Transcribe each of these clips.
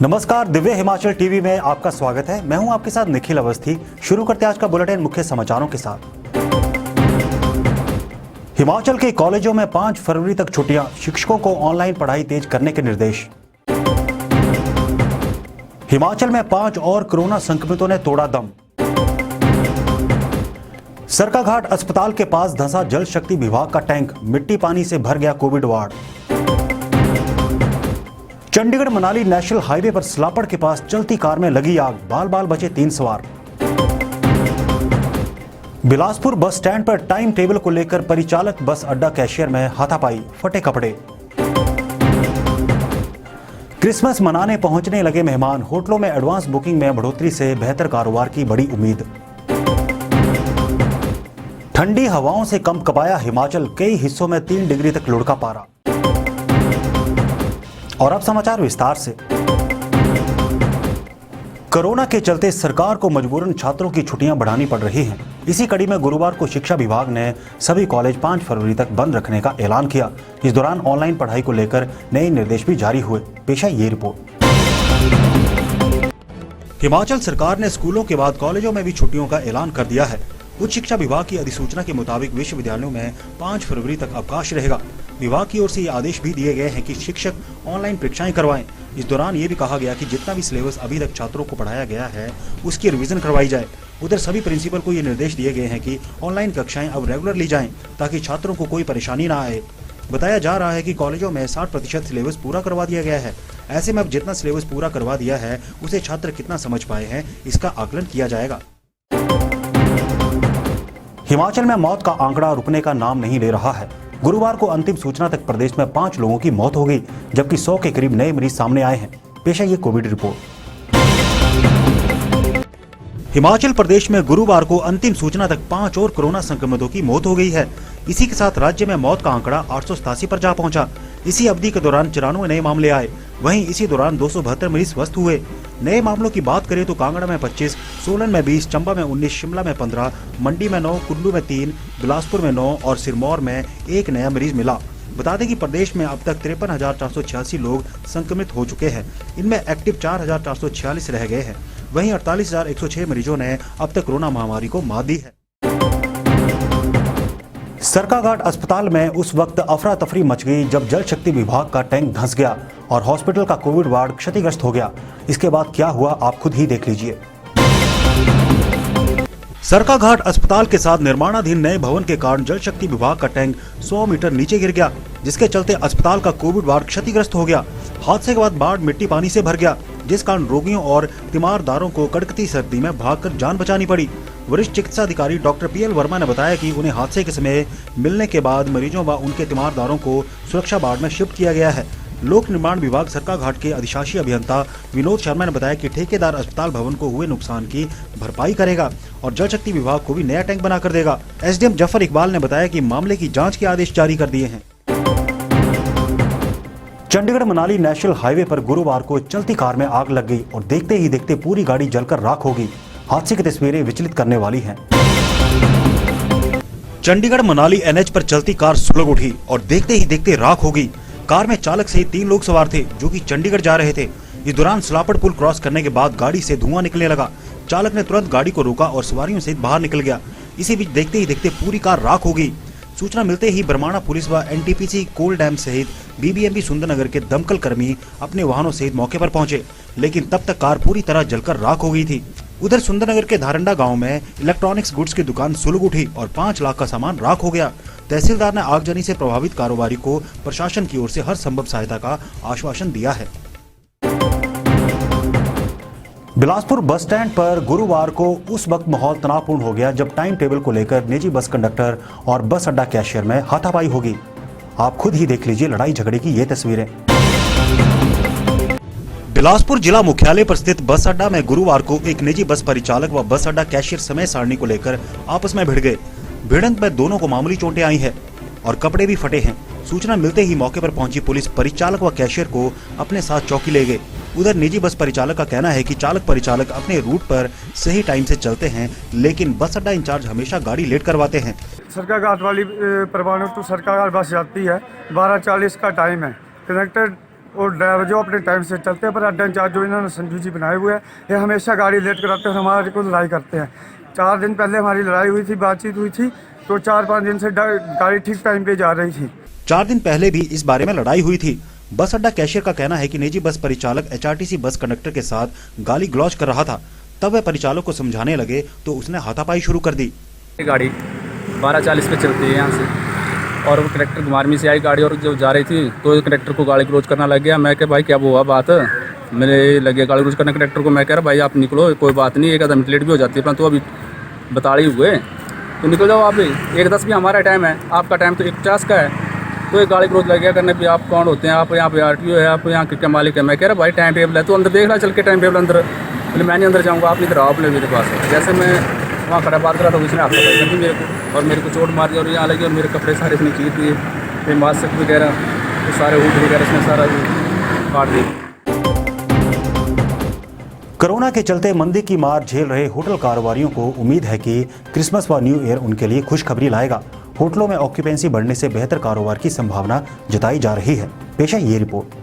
नमस्कार, दिव्य हिमाचल टीवी में आपका स्वागत है। मैं हूं आपके साथ निखिल अवस्थी। शुरू करते हैं आज का बुलेटिन मुख्य समाचारों के साथ। हिमाचल के कॉलेजों में 5 फरवरी तक छुट्टियां, शिक्षकों को ऑनलाइन पढ़ाई तेज करने के निर्देश। हिमाचल में 5 और कोरोना संक्रमितों ने तोड़ा दम। सरकाघाट अस्पताल के पास धंसा जल शक्ति विभाग का टैंक, मिट्टी पानी से भर गया Covid ward. Chandigarh Manali national highway पर स्लापड़ के पास चलती कार में लगी आग, बाल बाल बचे 3 सवार। बिलासपुर बस स्टैंड पर टाइम टेबल को लेकर परिचालक बस अड्डा कैशियर में हाथापाई, फटे कपड़े। क्रिसमस मनाने पहुंचने लगे मेहमान, होटलों में एडवांस बुकिंग में बढ़ोतरी से बेहतर कारोबार की बड़ी उम्मीद। ठंडी हवाओं से कंपकपाया हिमाचल, कई हिस्सों में 3 डिग्री तक लुढ़का पारा। और अब समाचार विस्तार से। कोरोना के चलते सरकार को मजबूरन छात्रों की छुट्टियां बढ़ानी पड़ रही हैं। इसी कड़ी में गुरुवार को शिक्षा विभाग ने सभी कॉलेज 5 फरवरी तक बंद रखने का ऐलान किया। इस दौरान ऑनलाइन पढ़ाई को लेकर नए निर्देश भी जारी हुए। पेश है ये रिपोर्ट। हिमाचल सरकार ने स्कूलों के बाद कॉलेजों में भी छुट्टियों का ऐलान कर दिया है। उच्च शिक्षा विभाग की अधिसूचना के मुताबिक विश्वविद्यालयों में 5 फरवरी तक अवकाश रहेगा। विभाग की ओर से ये आदेश भी दिए गए हैं कि शिक्षक ऑनलाइन परीक्षाएं करवाएं। इस दौरान ये भी कहा गया कि जितना भी सिलेबस अभी तक छात्रों को पढ़ाया गया है उसकी रिवीजन करवाई जाए। उधर सभी प्रिंसिपल को ये निर्देश दिए गए हैं कि ऑनलाइन कक्षाएं अब रेगुलर ली जाएं ताकि छात्रों को कोई परेशानी ना आए। बताया जा रहा है कि कॉलेजों में 60% सिलेबस पूरा करवा दिया गया है। ऐसे में अब जितना सिलेबस पूरा करवा दिया है उसे छात्र कितना समझ पाए हैं, इसका आकलन किया जाएगा। हिमाचल में मौत का आंकड़ा रुकने का नाम नहीं ले रहा है। गुरुवार को अंतिम सूचना तक प्रदेश में 5 लोगों की मौत हो गई, जबकि 100 के करीब नए मरीज सामने आए हैं। पेश है ये कोविड रिपोर्ट। हिमाचल प्रदेश में गुरुवार को अंतिम सूचना तक 5 और कोरोना संक्रमितों की मौत हो गई है। इसी के साथ राज्य में मौत का आंकड़ा 887 पर जा पहुंचा। इसी अवधि के दौरान 94 नए मामले आए। वहीं इसी दौरान 272 मरीज स्वस्थ हुए। नए मामलों की बात करें तो कांगड़ा में 25, सोलन में 20, चंबा में 19, शिमला में 15, मंडी में 9, कुल्लू में 3, बिलासपुर में 9 और सिरमौर में 1 नया मरीज मिला। बता दें कि प्रदेश में अब तक 53,486 लोग संक्रमित हो चुके हैं। इनमें एक्टिव 4,446 रह गए हैं। वहीं 48,106 मरीजों ने अब तक कोरोना महामारी को मात दी है। सरकाघाट अस्पताल में उस वक्त अफरा तफरी मच गई जब जल शक्ति विभाग का टैंक धंस गया और हॉस्पिटल का कोविड वार्ड क्षतिग्रस्त हो गया। इसके बाद क्या हुआ आप खुद ही देख लीजिए। सरकाघाट अस्पताल के साथ निर्माणाधीन नए भवन के कारण जल शक्ति विभाग का टैंक 100 मीटर नीचे गिर गया, जिसके चलते अस्पताल का कोविड वार्ड क्षतिग्रस्त हो गया। हादसे के बाद वार्ड मिट्टी पानी से भर गया, जिस कारण रोगियों और तीमारदारों को कड़कती सर्दी में भागकर जान बचानी पड़ी। वरिष्ठ चिकित्सा अधिकारी डॉक्टर PL वर्मा ने बताया कि उन्हें हादसे के समय मिलने के बाद मरीजों व उनके तीमारदारों को सुरक्षा वार्ड में शिफ्ट किया गया है। लोक निर्माण विभाग सरकाघाट के अधिशासी अभियंता विनोद शर्मा ने बताया कि ठेकेदार अस्पताल भवन को हुए नुकसान की भरपाई करेगा और जल शक्ति विभाग को भी नया टैंक बनाकर देगा। SDM जफर इकबाल ने बताया कि मामले की जांच के आदेश जारी कर दिए हैं। चंडीगढ़ मनाली नेशनल हाईवे पर गुरुवार को चलती कार में आग लग गई और देखते ही देखते पूरी गाड़ी जलकर राख हो गई। हादसे की तस्वीरें विचलित करने वाली हैं। चंडीगढ़ मनाली NH पर चलती कार सुलग उठी और देखते ही देखते राख हो गई। कार में चालक सहित 3 लोग सवार थे जो कि चंडीगढ़ जा रहे थे। इस दौरान स्लापड़ पुल क्रॉस करने के बाद गाड़ी से धुआं निकलने लगा। चालक ने तुरंत गाड़ी को रोका और सवारियों सहित बाहर निकल गया। इसी बीच देखते ही देखते पूरी कार राख हो गई। सूचना मिलते ही बरमाणा पुलिस व NTPC कोल डैम सहित BBMP सुंदरनगर के दमकल कर्मी अपने वाहनों सहित मौके पर पहुंचे, लेकिन तब तक कार पूरी तरह जलकर राख हो गई थी। उधर सुंदरनगर के धारंडा गांव में इलेक्ट्रॉनिक्स गुड्स की दुकान सुलग उठी और 5 लाख का सामान राख हो गया। तहसीलदार ने आगजनी से प्रभावित कारोबारी को प्रशासन की ओर से हर संभव सहायता का आश्वासन दिया है। बिलासपुर बस स्टैंड पर गुरुवार को उस वक्त माहौल तनावपूर्ण हो गया जब टाइम टेबल को लेकर निजी बस कंडक्टर और बस अड्डा कैशियर में हाथापाई होगी। आप खुद ही देख लीजिए लड़ाई झगड़े की ये तस्वीरें। बिलासपुर जिला मुख्यालय पर स्थित बस अड्डा में गुरुवार को एक निजी बस परिचालक व बस अड्डा कैशियर समय सारणी को लेकर आपस में भिड़ गए। भिड़ंत में दोनों को मामूली चोटें आई हैं और कपड़े भी फटे हैं। सूचना मिलते ही मौके पर पहुंची पुलिस परिचालक व कैशियर को अपने साथ चौकी ले गए। उधर निजी बस परिचालक का कहना है कि चालक परिचालक अपने रूट पर सही टाइम से चलते हैं, लेकिन बस अड्डा इंचार्ज हमेशा गाड़ी लेट करवाते हैं। सरकाघाट वाली परवाणु टू सरकाघाट बस जाती है, 12:40 का टाइम है। कंडक्टर और ड्राइवर जो अपने टाइम से चलते हैं, पर अड्डा इंचार्ज जो इन्होंने संजू जी बनाए हुए हैं, ये हमेशा गाड़ी लेट कराते हैं और हमारे को लड़ाई करते हैं। 4 दिन पहले हमारी लड़ाई हुई थी, बातचीत हुई थी, तो 4-5 दिन से गाड़ी ठीक टाइम पे जा रही थी। 4 दिन पहले भी इस बारे में लड़ाई हुई थी। बस अड्डा कैशियर का कहना है कि निजी बस परिचालक एचआरटीसी बस कंडक्टर के साथ गाली गलौज कर रहा था। तब वह परिचालक को समझाने लगे तो उसने हाथापाई शुरू कर दी। गाड़ी 12:40 पे चलती है यहाँ से, और वो कंडक्टर घुमारमी से आई गाड़ी और जो जा रही थी, तो कंडक्टर को गाली गलौज करना लग गया। मैं कह भाई क्या हुआ बात, मेरे लगे गाली गलौज करने कंडक्टर को। मैं कह रहा भाई आप निकलो, कोई बात नहीं, 1 आधा मिनट लेट भी हो जाती है, परंतु अभी बता ही हुए तो निकल जाओ आप भी। 1:10 भी हमारा टाइम है, आपका टाइम तो 1:50 का है। तो एक गाली गलौज लग गया करने भी, आप कौन होते हैं, आप यहाँ पे आरटीओ है, आप यहाँ के मालिक है। मैं कह रहा भाई टाइम टेबल है, तो अंदर देख रहा चल के टाइम टेबल अंदर। बोले मैं नहीं अंदर जाऊँगा, आप इधर आओ अपने मेरे पास। जैसे मैं वहाँ खड़ा बात करा तो उसने हाथापाई कर दी मेरे को, और मेरे को चोट मार दी और यहाँ लगी, और मेरे कपड़े सारे इसने चीर दिए, ये मास्क वगैरह, तो सारे हुड वगैरह इसने सारा काट दिए। कोरोना के चलते मंदी की मार झेल रहे होटल कारोबारियों को उम्मीद है कि क्रिसमस व न्यू ईयर उनके लिए खुशखबरी लाएगा। होटलों में ऑक्यूपेंसी बढ़ने से बेहतर कारोबार की संभावना जताई जा रही है। पेश है ये रिपोर्ट।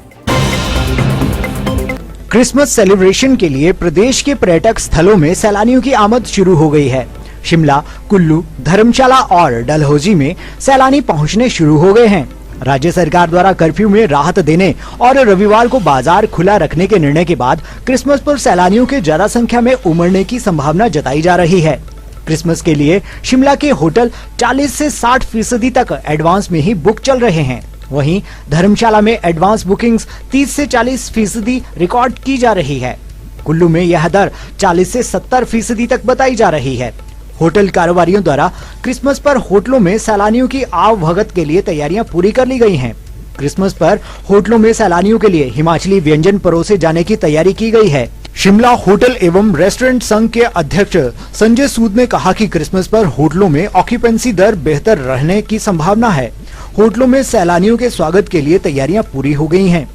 क्रिसमस सेलिब्रेशन के लिए प्रदेश के पर्यटक स्थलों में सैलानियों की आमद शुरू हो गई है। शिमला, कुल्लू, धर्मशाला और डलहौजी में सैलानी पहुंचने शुरू हो गए हैं। राज्य सरकार द्वारा कर्फ्यू में राहत देने और रविवार को बाजार खुला रखने के निर्णय के बाद क्रिसमस पर सैलानियों के ज्यादा संख्या में उमड़ने की संभावना जताई जा रही है। क्रिसमस के लिए शिमला के होटल 40 से 60% तक एडवांस में ही बुक चल रहे हैं। वहीं धर्मशाला में एडवांस बुकिंग्स 30 से 40% रिकॉर्ड की जा रही है। कुल्लू में यह दर 40 से 70% तक बताई जा रही है। होटल कारोबारियों द्वारा क्रिसमस पर होटलों में सैलानियों की आवभगत के लिए तैयारियां पूरी कर ली गई हैं। क्रिसमस पर होटलों में सैलानियों के लिए हिमाचली व्यंजन परोसे जाने की तैयारी की गई है। शिमला होटल एवं रेस्टोरेंट संघ के अध्यक्ष संजय सूद ने कहा कि क्रिसमस पर होटलों में ऑक्यूपेंसी दर बेहतर रहने की संभावना है। होटलों में सैलानियों के स्वागत के लिए तैयारियां पूरी हो गई हैं।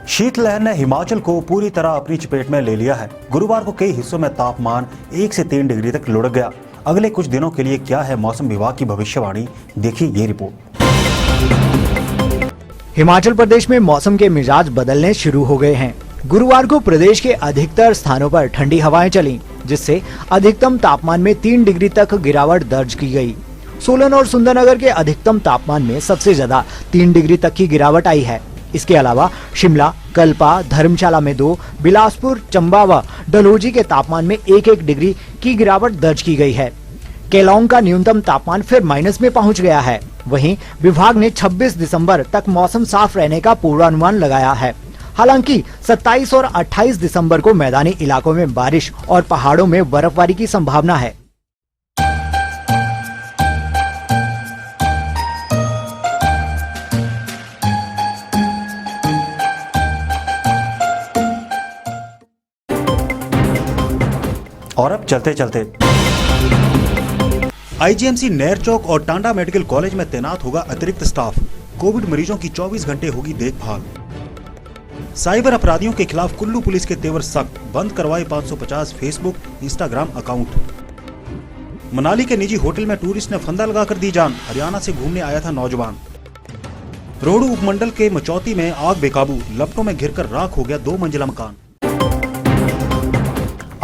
शीतलहर ने हिमाचल को पूरी तरह अपनी चपेट में ले लिया है। गुरुवार को कई हिस्सों में तापमान 1 से 3 डिग्री तक लुढ़क गया। अगले कुछ दिनों के लिए क्या है मौसम विभाग की भविष्यवाणी, देखिए ये रिपोर्ट। हिमाचल प्रदेश में मौसम के मिजाज बदलने शुरू हो गए हैं। गुरुवार को प्रदेश के अधिकतर स्थानों पर ठंडी हवाएं चलीं, जिससे अधिकतम तापमान में 3 डिग्री तक गिरावट दर्ज की गई। सोलन और सुंदरनगर के अधिकतम तापमान में सबसे ज्यादा 3 डिग्री तक की गिरावट आई है। इसके अलावा शिमला, कल्पा, धर्मशाला में 2, बिलासपुर, चंबा व डलहौजी के तापमान में 1-1 डिग्री की गिरावट दर्ज की गई है। केलांग का न्यूनतम तापमान फिर माइनस में पहुंच गया है। वहीं विभाग ने 26 दिसंबर तक मौसम साफ रहने का पूर्वानुमान लगाया है। हालांकि 27 और 28 दिसंबर को मैदानी इलाकों में बारिश और पहाड़ों में बर्फबारी की संभावना है। और अब चलते चलते आईजीएमसी नेर चौक और टांडा मेडिकल कॉलेज में तैनात होगा अतिरिक्त स्टाफ। कोविड मरीजों की 24 घंटे होगी देखभाल। साइबर अपराधियों के खिलाफ कुल्लू पुलिस के तेवर सख्त, बंद करवाए 550 फेसबुक, इंस्टाग्राम अकाउंट। मनाली के निजी होटल में टूरिस्ट ने फंदा लगाकर दी जान, हरियाणा से घूमने आया था नौजवान। रोहडू उपमंडल के मचौती में आग बेकाबू, लपटों में घिरकर राख हो गया 2 मंजिला मकान।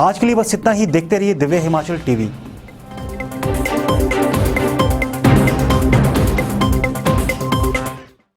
आज के लिए बस इतना ही। देखते रहिए दिव्य हिमाचल टीवी।